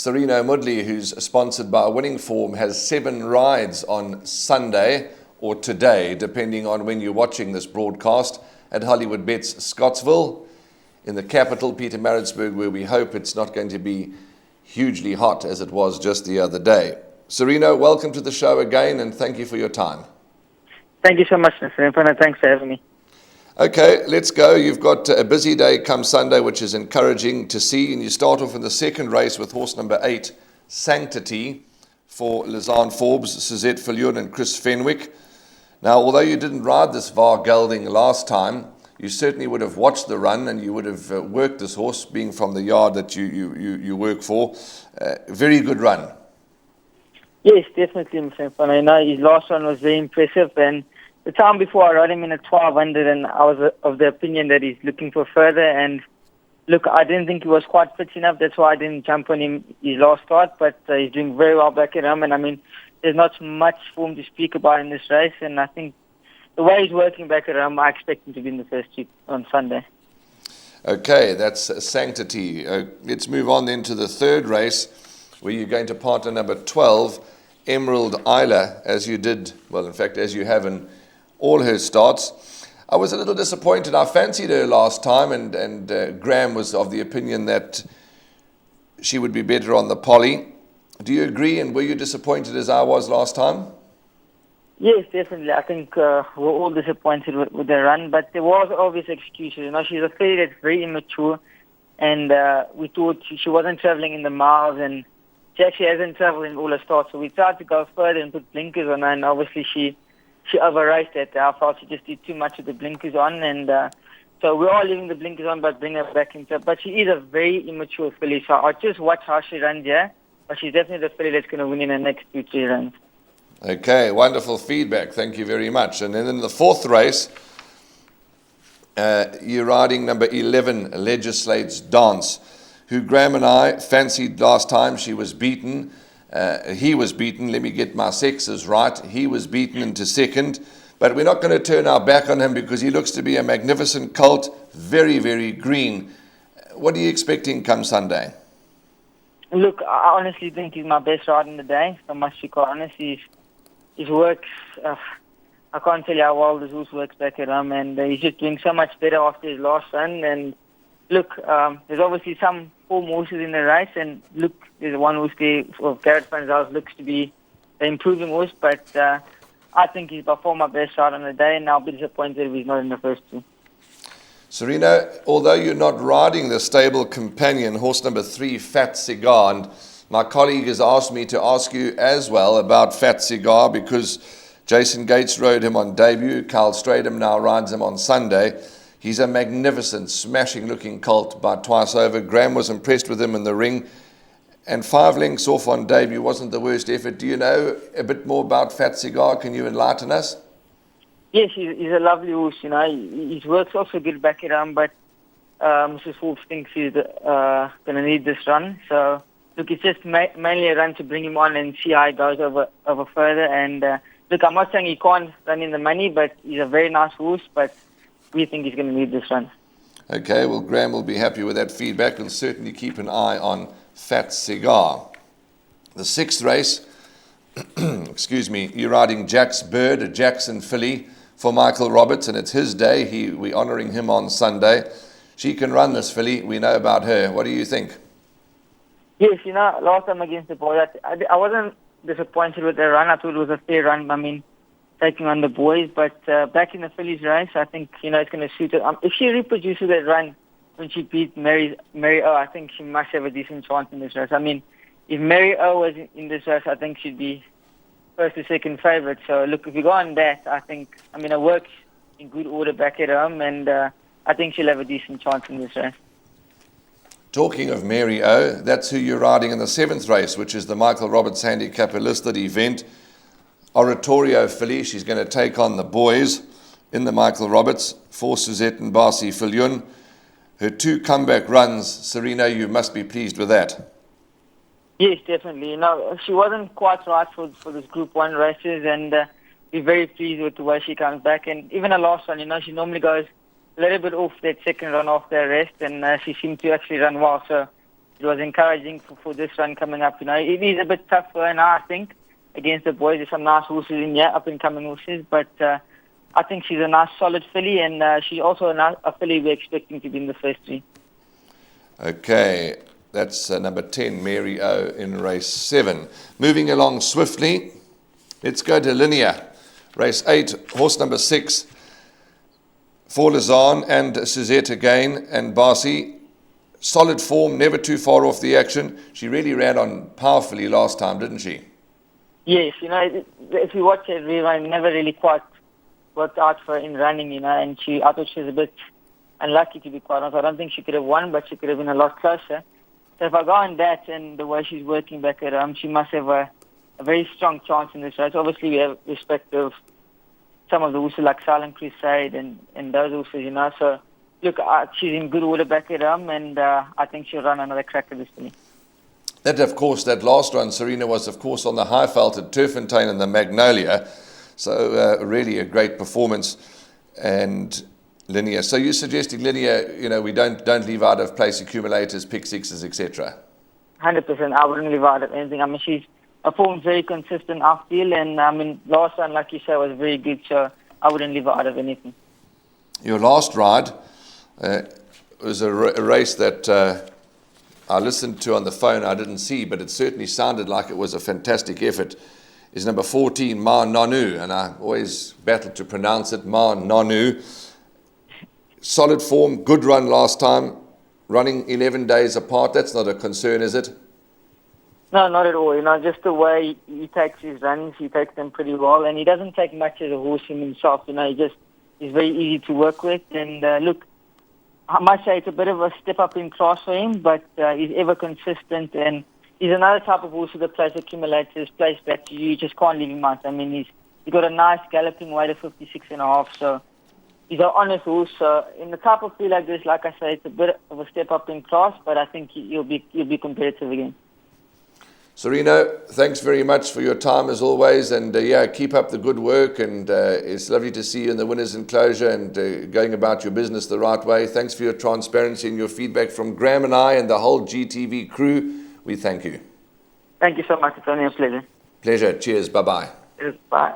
Serino Moodley, who's sponsored by Winning Form, has 7 rides on Sunday or today, depending on when you're watching this broadcast, at Hollywood Bets Scottsville, in the capital, Pietermaritzburg, where we hope it's not going to be hugely hot as it was just the other day. Serino, welcome to the show again, and thank you for your time. Thank you so much, Mr. Infant. Thanks for having me. Okay, let's go. You've got a busy day come Sunday, which is encouraging to see. And you start off in the second race with horse number 8, Sanctity, for Lizanne Forbes, Suzette Viljoen and Chris Fenwick. Now, although you didn't ride this VAR gelding last time, you certainly would have watched the run and you would have worked this horse, being from the yard that you work for. Very good run. Yes, definitely, Mr. Infant. I know his last one was very impressive, and the time before I rode him in a 1200, and I was of the opinion that he's looking for further. And look, I didn't think he was quite fit enough. That's why I didn't jump on him his last start. But he's doing very well back at home. And I mean, there's not much for him to speak about in this race. And I think the way he's working back at home, I expect him to be in the first two on Sunday. Okay, that's Sanctity. Let's move on then to the third race, where you're going to partner number 12, Emerald Isla, as you did, well, in fact, as you have in all her starts. I was a little disappointed. I fancied her last time, and Graham was of the opinion that she would be better on the poly. Do you agree, and were you disappointed as I was last time? Yes, definitely. I think we're all disappointed with the run, but there was obvious excuses. You know, she's a filly that's very immature, and we thought she wasn't traveling in the miles, and she actually hasn't traveled in all her starts. So we tried to go further and put blinkers on her, and obviously she over-raced it. I felt she just did too much with the blinkers on, and so we're all leaving the blinkers on but bring her back into it. But she is a very immature filly, so I'll just watch how she runs here. But she's definitely the filly that's going to win in the next 2-3 runs. Okay, wonderful feedback. Thank you very much. And then in the fourth race, you're riding number 11, Legislates Dance, who Graham and I fancied last time. She was beaten. He was beaten. Let me get my sexes right. He was beaten into second. But we're not going to turn our back on him because he looks to be a magnificent colt. Very, very green. What are you expecting come Sunday? Look, I honestly think he's my best rider in the day. So much to be quite honest. His works, I can't tell you how well this horse works back at home. And he's just doing so much better after his last run. And look, there's obviously some form horses in the race, and look, there's one horse there of Garrett Van Zyl's looks to be the improving horse, but I think he's by far my best rider on the day, and I'll be disappointed if he's not in the first two. Serena, although you're not riding the stable companion, horse number 3, Fat Cigar, and my colleague has asked me to ask you as well about Fat Cigar because Jason Gates rode him on debut, Carl Stradham now rides him on Sunday. He's a magnificent, smashing-looking colt by Twice Over. Graham was impressed with him in the ring. And 5 lengths off on debut wasn't the worst effort. Do you know a bit more about Fat Cigar? Can you enlighten us? Yes, he's a lovely horse. You know, his work's also good back at home, but Mrs. Forbes thinks he's going to need this run. So, look, it's just mainly a run to bring him on and see how he goes over further. And, look, I'm not saying he can't run in the money, but he's a very nice horse, but we think he's going to need this run. Okay, well, Graham will be happy with that feedback. We'll certainly keep an eye on Fat Cigar. The sixth race, excuse me, you're riding Jack's Bird, a Jackson filly for Michael Roberts, and it's his day. We're honouring him on Sunday. She can run this filly. We know about her. What do you think? Yes, you know, last time against the boys, I wasn't disappointed with the run. I thought it was a fair run. I mean, taking on the boys, but back in the fillies race, I think, you know, it's going to suit her. If she reproduces that run when she beat Mary O, I think she must have a decent chance in this race. I mean, if Mary O was in this race, I think she'd be first or second favourite. So, look, if you go on that, I think, I mean, her work's in good order back at home, and I think she'll have a decent chance in this race. Talking of Mary O, that's who you're riding in the seventh race, which is the Michael Roberts Handicap listed event. Oratorio filly, she's going to take on the boys in the Michael Roberts for Suzette and Barcy Viljoen. Her 2 comeback runs, Serena, you must be pleased with that. Yes, definitely. You know, she wasn't quite right for this Group 1 races, and we're very pleased with the way she comes back. And even her last one, you know, she normally goes a little bit off that second run after her rest, and she seemed to actually run well. So it was encouraging for this run coming up. It is a bit tough for her now, I think, against the boys. There's some nice horses in here, up-and-coming horses, but I think she's a nice, solid filly, and she's also a filly we're expecting to be in the first three. Okay, that's number 10, Mary O, in race 7. Moving along swiftly, let's go to Linear. Race 8, horse number 6, for Lazan and Suzette again, and Barcy. Solid form, never too far off the action. She really ran on powerfully last time, didn't she? Yes, if you watch it, rerun, never really quite worked out for her in running, and I thought she was a bit unlucky, to be quite honest. I don't think she could have won, but she could have been a lot closer. So if I go on that and the way she's working back at she must have a very strong chance in this race. Obviously, we have respect of some of the horses like Silent Crusade and those horses, So, look, she's in good order back at and I think she'll run another crack at this for me. That, of course, that last run, Serena, was, of course, on the high felt at Turffontein and the Magnolia. So, really a great performance. And Linear. So you're suggesting Linear, we don't leave out of place accumulators, pick sixes, etc. 100%. I wouldn't leave out of anything. She's performed very consistent outfield, and last run, like you said, was very good. So I wouldn't leave out of anything. Your last ride was a race that I listened to on the phone. I didn't see, but it certainly sounded like it was a fantastic effort. Is number 14, Ma Nanu, and I always battle to pronounce it, Ma Nanu. Solid form, good run last time, running 11 days apart. That's not a concern, is it? No, not at all. Just the way he takes his runs, he takes them pretty well, and he doesn't take much as a horse in himself. He's very easy to work with. And look, I must say it's a bit of a step up in class for him, but he's ever consistent, and he's another type of horse that plays accumulators, plays back to you. You just can't leave him out. He's got a nice galloping weight of 56.5, so he's an honest horse. So in the type of field like this, like I say, it's a bit of a step up in class, but I think he'll be competitive again. Serino, thanks very much for your time as always, and keep up the good work, and it's lovely to see you in the winner's enclosure and going about your business the right way. Thanks for your transparency and your feedback from Graham and I and the whole GTV crew. We thank you. Thank you so much. It's only a pleasure. Pleasure. Cheers. Bye-bye. Cheers. Bye.